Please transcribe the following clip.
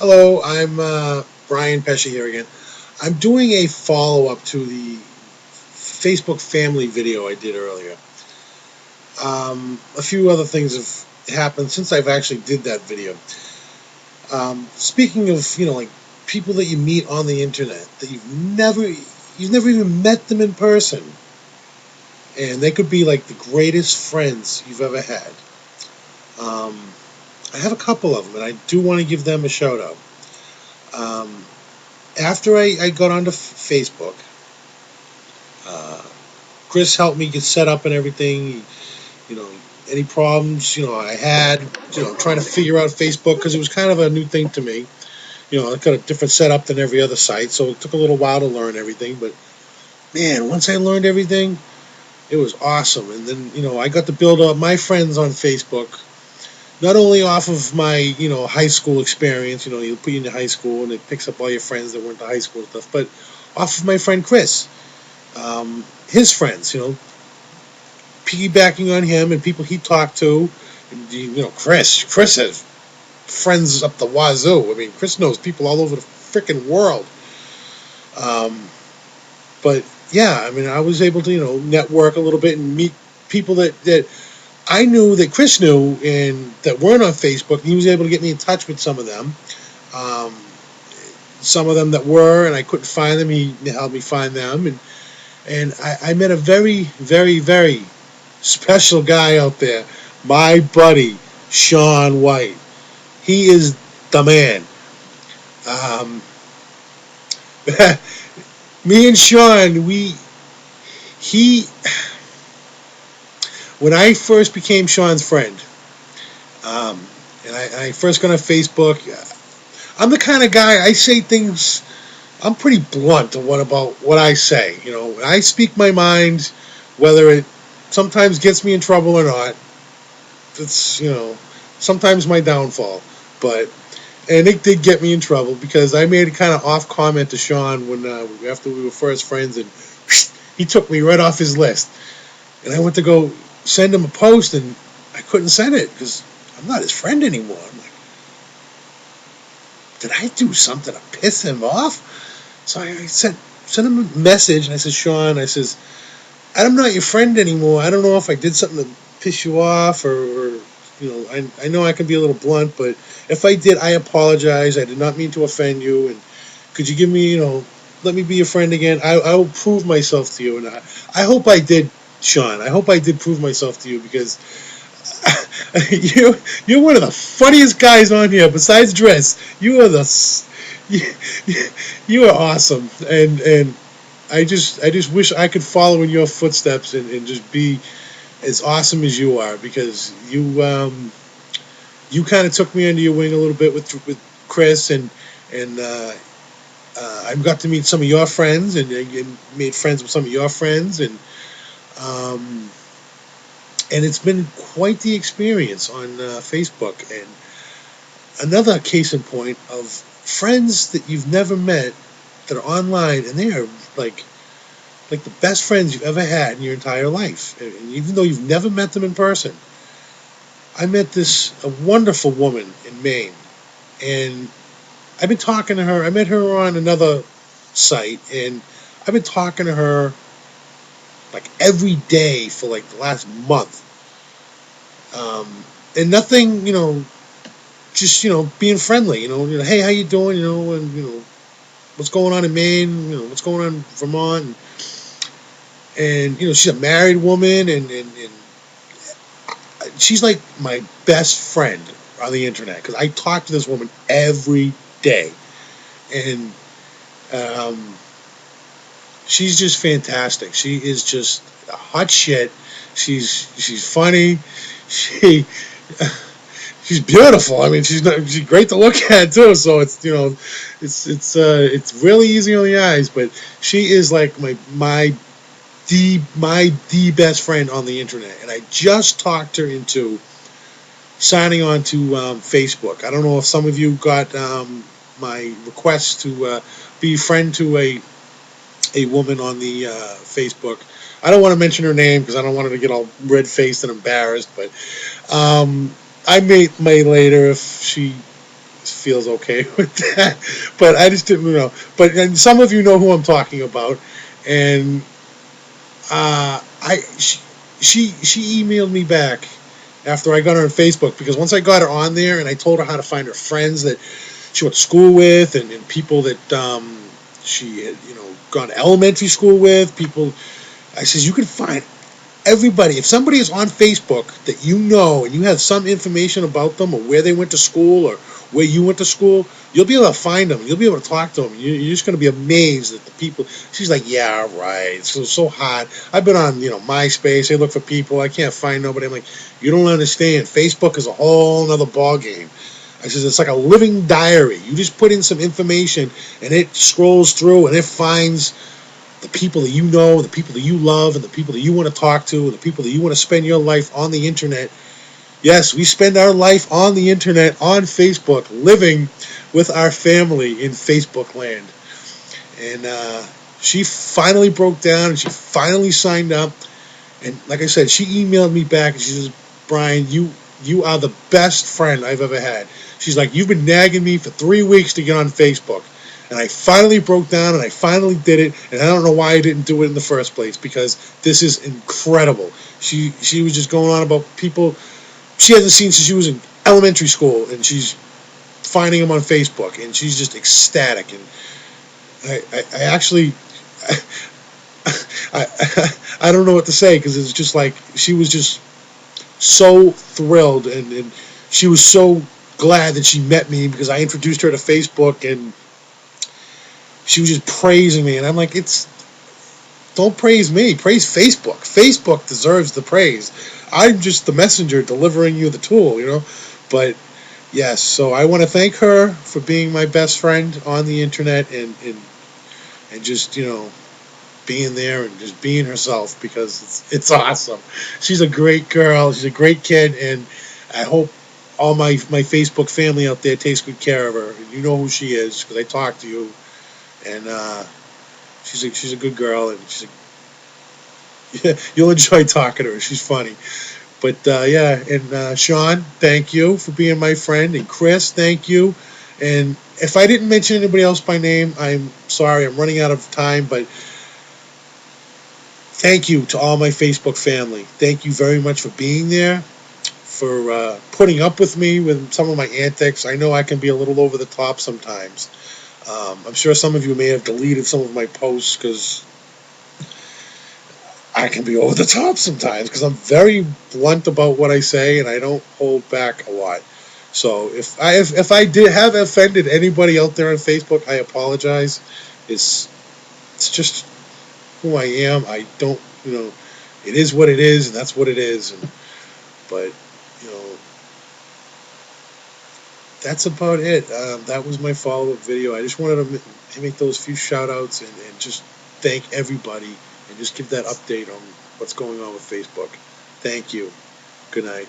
Hello, I'm Brian Pesci here again. I'm doing a follow up to the Facebook family video I did earlier. A few other things have happened since I've actually did that video. Speaking of, like people that you meet on the internet that you've never even met them in person, and they could be like the greatest friends you've ever had. Um, I have a couple of them, and I do want to give them a shout out. Um, After I got onto Facebook, uh, Chris helped me get set up and everything. You know, any problems, I had, trying to figure out Facebook because it was kind of a new thing to me. I got a different setup than every other site, so it took a little while to learn everything. But man, once I learned everything, it was awesome. And then, I got to build up my friends on Facebook, not only off of my, high school experience. You put you into high school and it picks up all your friends that went to high school stuff, but off of my friend Chris, his friends, piggybacking on him and people he talked to. And, Chris has friends up the wazoo. I mean, Chris knows people all over the freaking world. Um, but yeah, I mean, I was able to network a little bit and meet people that I knew that Chris knew and that weren't on Facebook. And he was able to get me in touch with some of them. Um, some of them that were, and I couldn't find them. He helped me find them, and I met a very, very, very special guy out there, my buddy Sean White. He is the man. Um, Me and Sean, he when I first became Sean's friend, um, and I first got on Facebook, I'm the kind of guy I say things. I'm pretty blunt on what I say. I speak my mind, whether it sometimes gets me in trouble or not. It's sometimes my downfall, but and it did get me in trouble because I made a kind of off comment to Sean when after we were first friends, and he took me right off his list. And I went to go send him a post, and I couldn't send it because I'm not his friend anymore. I'm like, did I do something to piss him off? So I sent him a message, and I said, Sean, I says, I'm not your friend anymore. I don't know if I did something to piss you off, or I know I can be a little blunt, but if I did, I apologize. I did not mean to offend you, and could you give me, let me be your friend again? I will prove myself to you, and I hope I did, Sean. I hope I did prove myself to you because you're one of the funniest guys on here. Besides Dress, you, you are awesome, and I just wish I could follow in your footsteps and just be as awesome as you are because you kind of took me under your wing a little bit with Chris and I got to meet some of your friends and made friends with some of your friends um, and it's been quite the experience on Facebook. And another case in point of friends that you've never met that are online and they are like the best friends you've ever had in your entire life. And even though you've never met them in person, I met a wonderful woman in Maine, and I've been talking to her. I met her on another site, and I've been talking to her like every day for like the last month. And nothing, just being friendly. Hey, how you doing? And what's going on in Maine? What's going on in Vermont? And she's a married woman, and she's like my best friend on the internet because I talk to this woman every day, and um, she's just fantastic. She is just a hot shit. She's funny. She she's beautiful. I mean, she's great to look at too. So it's really easy on the eyes. But she is like my best friend on the internet, and I just talked her into signing on to Facebook. I don't know if some of you got my request to be friend to a woman on the Facebook. I don't want to mention her name because I don't want her to get all red faced and embarrassed. But I may later if she feels okay with that. But I just didn't know. But and some of you know who I'm talking about, and I she emailed me back after I got her on Facebook because once I got her on there and I told her how to find her friends that she went to school with and people that she had gone to elementary school with people. I says you can find everybody. If somebody is on Facebook that you know and you have some information about them or where they went to school or where you went to school, you'll be able to find them. You'll be able to talk to them. You're just going to be amazed at the people. She's like, yeah, right. It's so hot. I've been on, MySpace. I look for people. I can't find nobody. I'm like, you don't understand. Facebook is a whole nother ballgame. I says, it's like a living diary. You just put in some information and it scrolls through and it finds the people that you know, the people that you love, and the people that you want to talk to, and the people that you want to spend your life on the internet. Yes, we spend our life on the internet, on Facebook, living with our family in Facebook land. And she finally broke down, and she finally signed up. And like I said, she emailed me back, and she says, Brian, you are the best friend I've ever had. She's like, you've been nagging me for 3 weeks to get on Facebook. And I finally broke down and I finally did it. And I don't know why I didn't do it in the first place because this is incredible. She was just going on about people she hasn't seen since she was in elementary school. And she's finding them on Facebook. And she's just ecstatic. And I actually, I don't know what to say because it's just like she was just so thrilled. And she was so glad that she met me because I introduced her to Facebook and she was just praising me, and I'm like, don't praise me, praise Facebook. Facebook deserves the praise. I'm just the messenger delivering you the tool. But yes, so I want to thank her for being my best friend on the internet and just being there and just being herself because it's awesome. She's a great girl. She's a great kid, and I hope all my Facebook family out there takes good care of her. And you know who she is because I talked to you. And she's a good girl, and you'll enjoy talking to her. She's funny. But yeah, and Sean, thank you for being my friend, and Chris, thank you. And if I didn't mention anybody else by name, I'm sorry. I'm running out of time, but thank you to all my Facebook family. Thank you very much for being there, for putting up with me with some of my antics. I know I can be a little over the top sometimes. I'm sure some of you may have deleted some of my posts because I can be over the top sometimes because I'm very blunt about what I say and I don't hold back a lot. So if I did have offended anybody out there on Facebook, I apologize. It's just who I am. I don't it is what it is and that's what it is. But that's about it. That was my follow-up video. I just wanted to make those few shout-outs and just thank everybody and just give that update on what's going on with Facebook. Thank you. Good night.